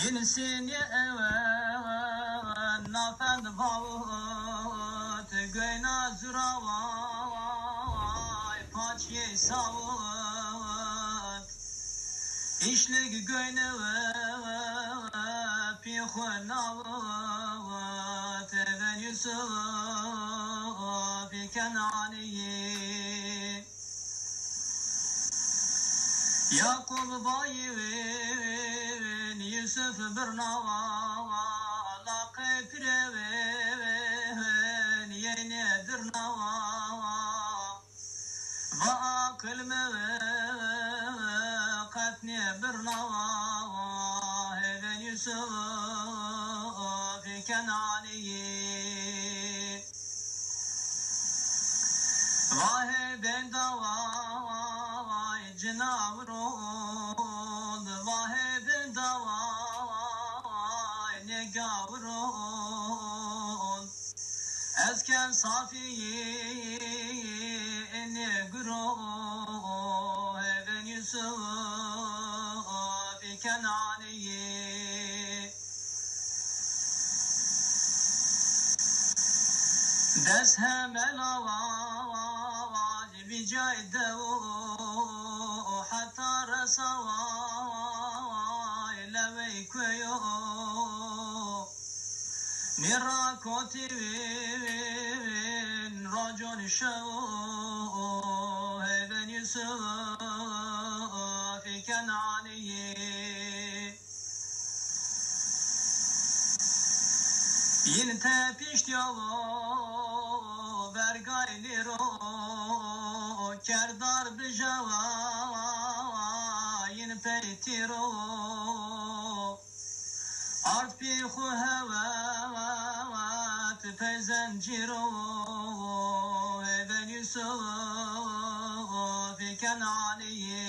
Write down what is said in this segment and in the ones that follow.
Yensin ye nafend vavat Göyna zuravay Paçye savat İşlik göyne Piyxu navat Even Yusuf Kenaniye Yakub bayivin Yusuf birnava Laqı pirevin Yeni dirnava Va akıl mevin Qatni birnava Even Yusuf Kenaniye Vahe ben davay Cenavron Vahe ben davay Negavron Ezken safiye Ne gro Even Yusuf Kenaniye Des hemel avaj Bicayde Hatta resavay Levey kweyo Nira kotivin Rajon şav Even Yusuf Kenaniye Yin tepiş yolu vergayli ro Kerdar bijava yin peyti ro Art piyxu hevat pezencir ro Even Yusuf Kenaniye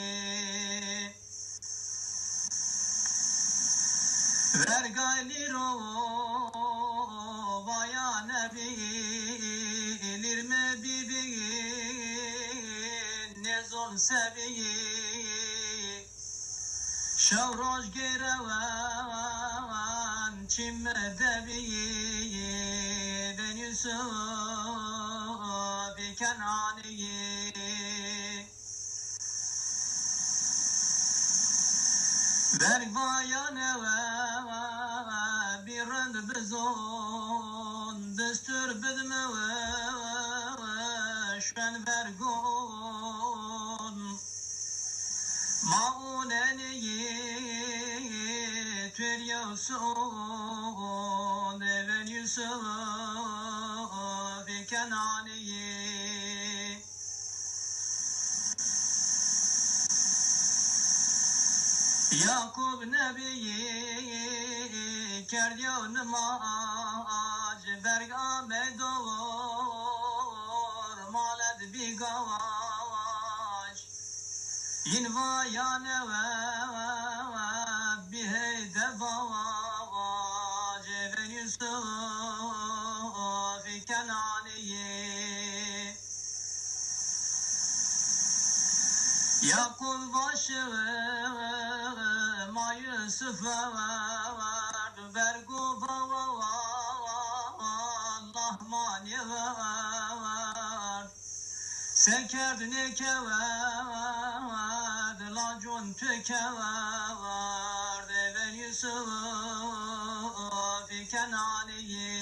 Vergayli ro Vaya nebi Lirme bibin Nezon sebi Şavroj gerevan Çimme debi Ben Yusuf Kenaniye Berg vaya neve Birend bizon Destur bidme Şven vergon Mauneniye Türyavson Even Yusuf Kenaniye Yakub nebiyi Kerdiyo nimaj Bergame dovor Maled bigavaj Yinva yaneve Biheyde bavaj Even Yusuf Kenaniye Yakul başı ma Yusuf verdi vergu baba Allah mani verdi Sekerdi neke verdi lacun tüke verdi Even Yusuf Kenaniye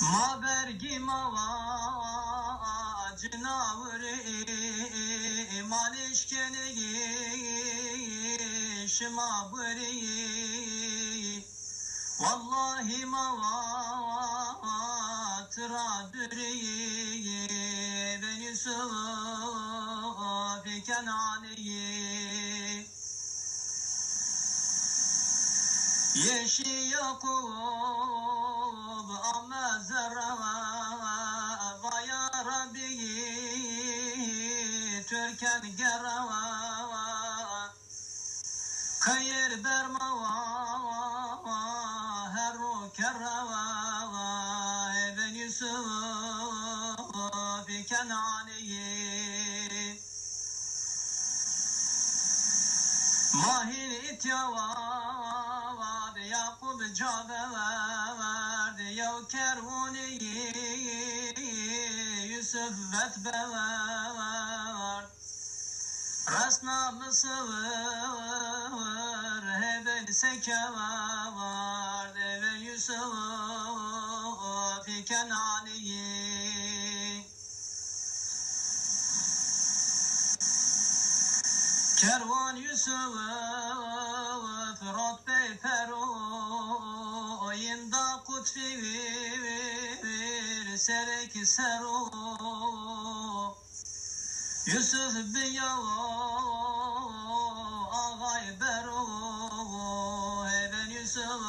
Ma bergi mava Cenavri Malişkeni Şima bri Vallahi mava Tıradri Ben Yusuf Kenaniye Yeşi Yakub ama zerra Vaya Rabbi Türken gerra Hayır bermava Her o kerrava Ben Yusuf Kenaniye Mahir ityavad Yakub cabeverdi Yav kervuni Yusuf vetbever Rasna mısıvır Hebel sekever Ve Yusuf Kenaniyi Kervan Yusuf Rotbe Peru Oyunda kutfi Serek Seru Yusuf Biyavu Ağay Beru Eben Yusuf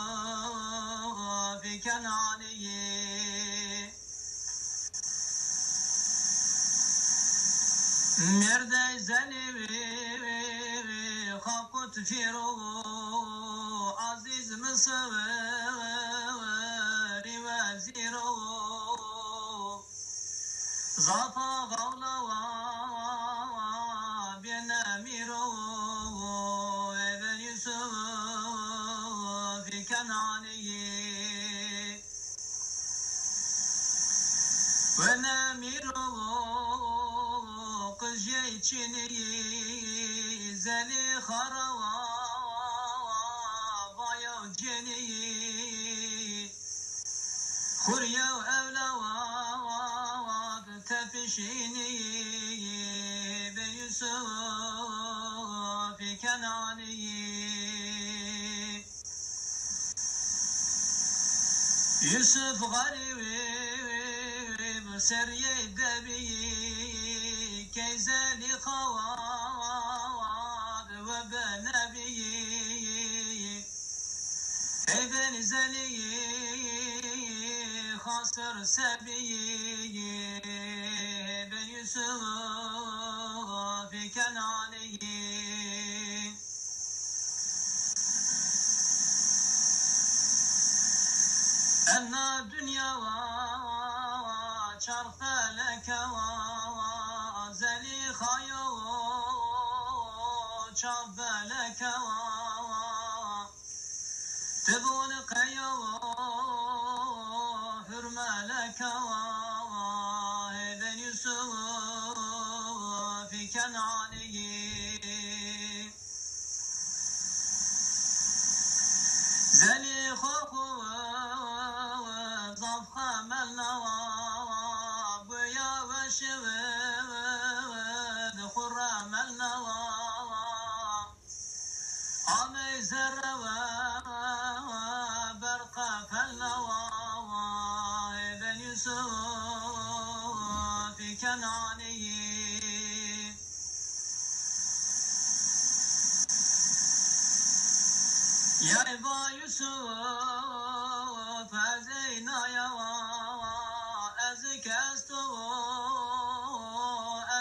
Kenaniyi Merde zelivi Hakut firu Aziz Mısır Veziru Zafa gavlava Bin emiru Eben Yusuf Kenaniyi Ve nemiru Kıcı içini zeli harava Bayav ceni Huryav evlavad tepişini Ben Yusuf Kenaniyi Yusuf garibi Seriye debi Keyzeli havad Ve benebi Ey ben zeli Hasır sebi Ben Yusuf Kenaniyi Enna dünya çark feleke zelihaya çark feleke tebun kaya hürmeleke Eben Yusuf Kenaniyi zeliha zafha melnava Bıya ve şeved Hurra melnava Ame zerreve Berka felnava Eben Yusuf Kenaniyi Ya Eba Yusuf Ezeynaya Ezkestu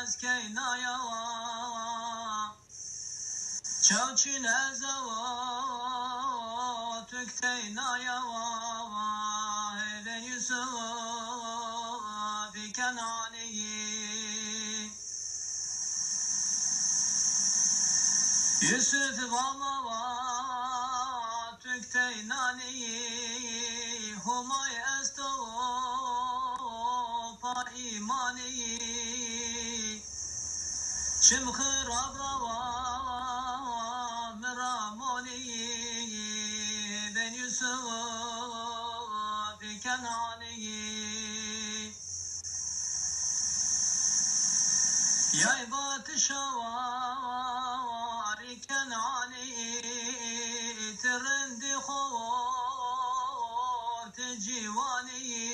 Ezkeynaya Çavçin ezava Tükteynaya Eben Yusuf Kenaniyi Yusuf vama Tükteynaniyi Humay estofa imaniyi Çimkhır abrava Miramoniyi Ben Yusuf Kenaniyi Yaybat şavari Kenaniyi Trendi khort civaniyi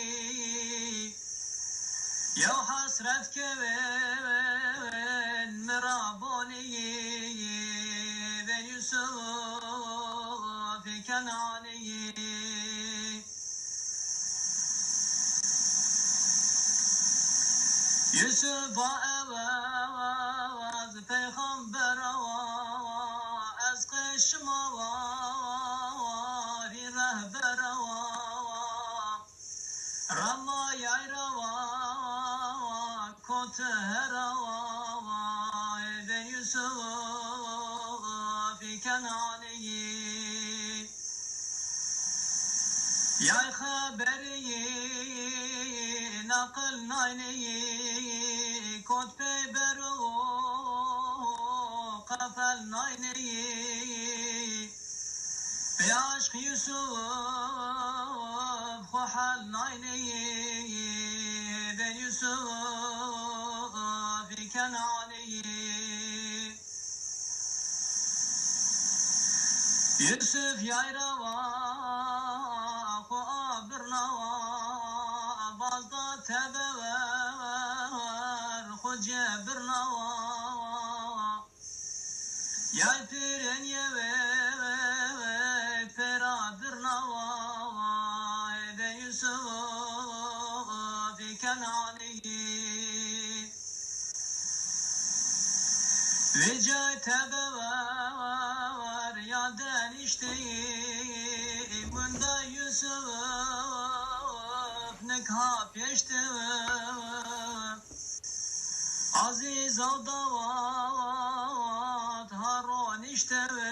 Ya hasret keven miraboniyi Ben Yusuf Kenaniyi Yusuf'a evaz peygamber az kışma var rehber Rama yayra kotehera Ben Yusuf كنعاني يا خبري نقل نايني كود بيبرو قفل نايني بعشق يوسف خحل نايني بن يوسف في كنعاني يوسف يا روا خابرنا بازدا تبور خود جبرنا يا بيرن يوي برادرنا بن يوسف في كنعاني وجاي تبور يا دنشتي من دا يوسف نكها بيشتو عزيز الضوات هارون اشتوى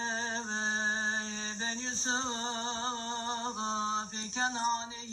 بن يوسف في كنعاني